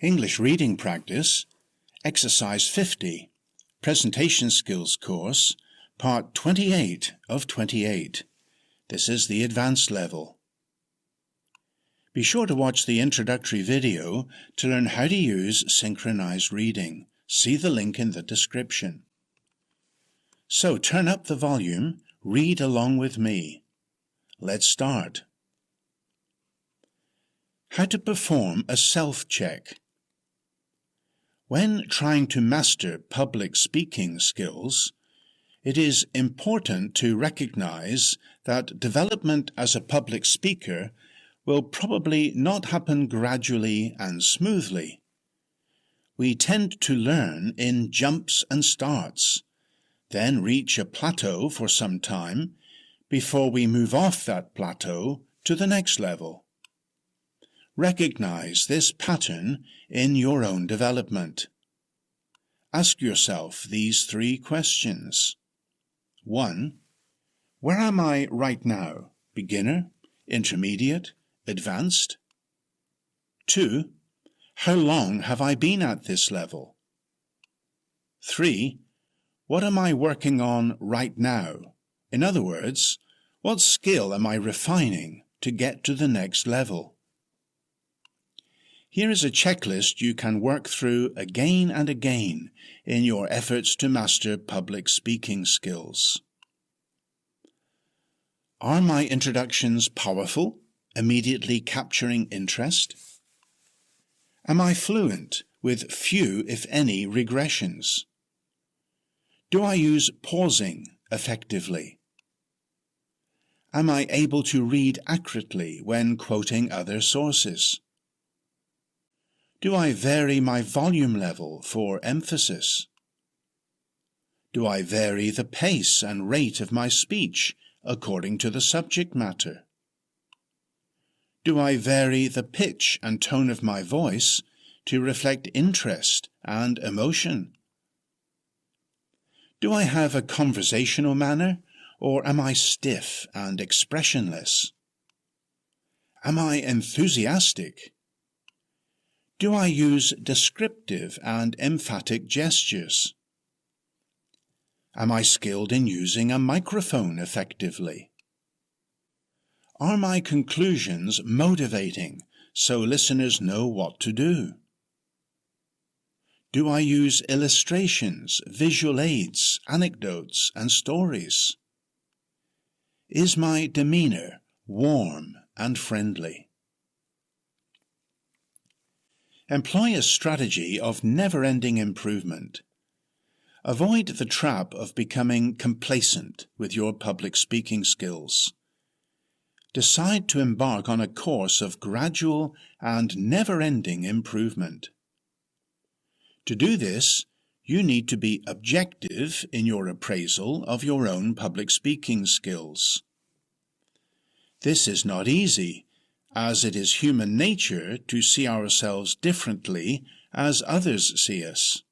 English Reading Practice, Exercise 50, Presentation Skills Course, Part 28 of 28. This is the advanced level. Be sure to watch the introductory video to learn how to use synchronized reading. See the link in the description. So turn up the volume, read along with me. Let's start. How to perform a self-check. When trying to master public speaking skills, it is important to recognize that development as a public speaker will probably not happen gradually and smoothly. We tend to learn in jumps and starts, then reach a plateau for some time before we move off that plateau to the next level. Recognize this pattern in your own development. Ask yourself these 3 questions. 1. Where am I right now? Beginner, intermediate, advanced? 2. How long have I been at this level? 3. What am I working on right now? In other words, what skill am I refining to get to the next level? Here is a checklist you can work through again and again in your efforts to master public speaking skills. Are my introductions powerful, immediately capturing interest? Am I fluent with few, if any, regressions? Do I use pausing effectively? Am I able to read accurately when quoting other sources? Do I vary my volume level for emphasis? Do I vary the pace and rate of my speech according to the subject matter? Do I vary the pitch and tone of my voice to reflect interest and emotion? Do I have a conversational manner, or am I stiff and expressionless? Am I enthusiastic? Do I use descriptive and emphatic gestures? Am I skilled in using a microphone effectively? Are my conclusions motivating so listeners know what to do? Do I use illustrations, visual aids, anecdotes, and stories? Is my demeanor warm and friendly? Employ a strategy of never-ending improvement. Avoid the trap of becoming complacent with your public speaking skills. Decide to embark on a course of gradual and never-ending improvement. To do this, you need to be objective in your appraisal of your own public speaking skills. This is not easy, as it is human nature to see ourselves differently as others see us.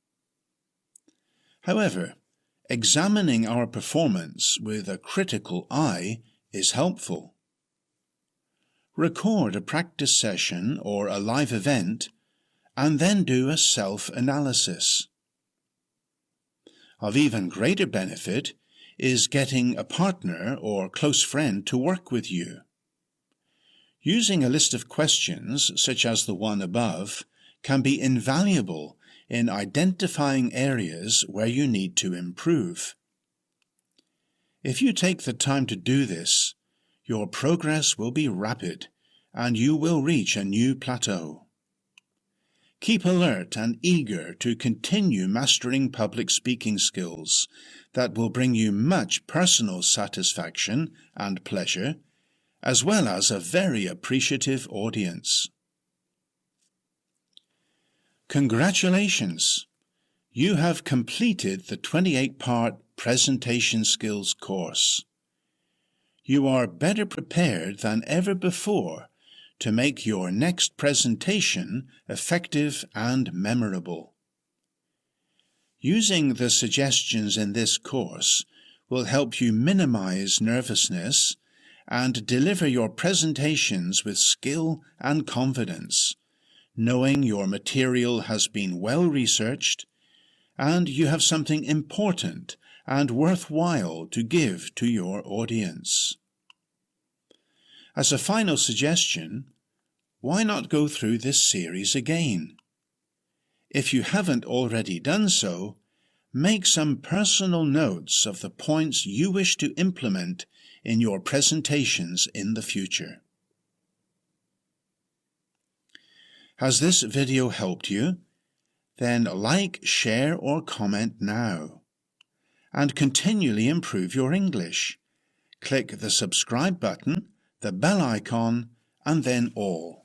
However, examining our performance with a critical eye is helpful. Record a practice session or a live event, and then do a self-analysis. Of even greater benefit is getting a partner or close friend to work with you. Using a list of questions, such as the one above, can be invaluable in identifying areas where you need to improve. If you take the time to do this, your progress will be rapid and you will reach a new plateau. Keep alert and eager to continue mastering public speaking skills that will bring you much personal satisfaction and pleasure, as well as a very appreciative audience. Congratulations! You have completed the 28-part Presentation Skills course. You are better prepared than ever before to make your next presentation effective and memorable. Using the suggestions in this course will help you minimize nervousness and deliver your presentations with skill and confidence, knowing your material has been well researched and you have something important and worthwhile to give to your audience. As a final suggestion, why not go through this series again? If you haven't already done so, make some personal notes of the points you wish to implement in your presentations in the future. Has this video helped you? Then like, share or comment now. And continually improve your English. Click the subscribe button, the bell icon, and then all.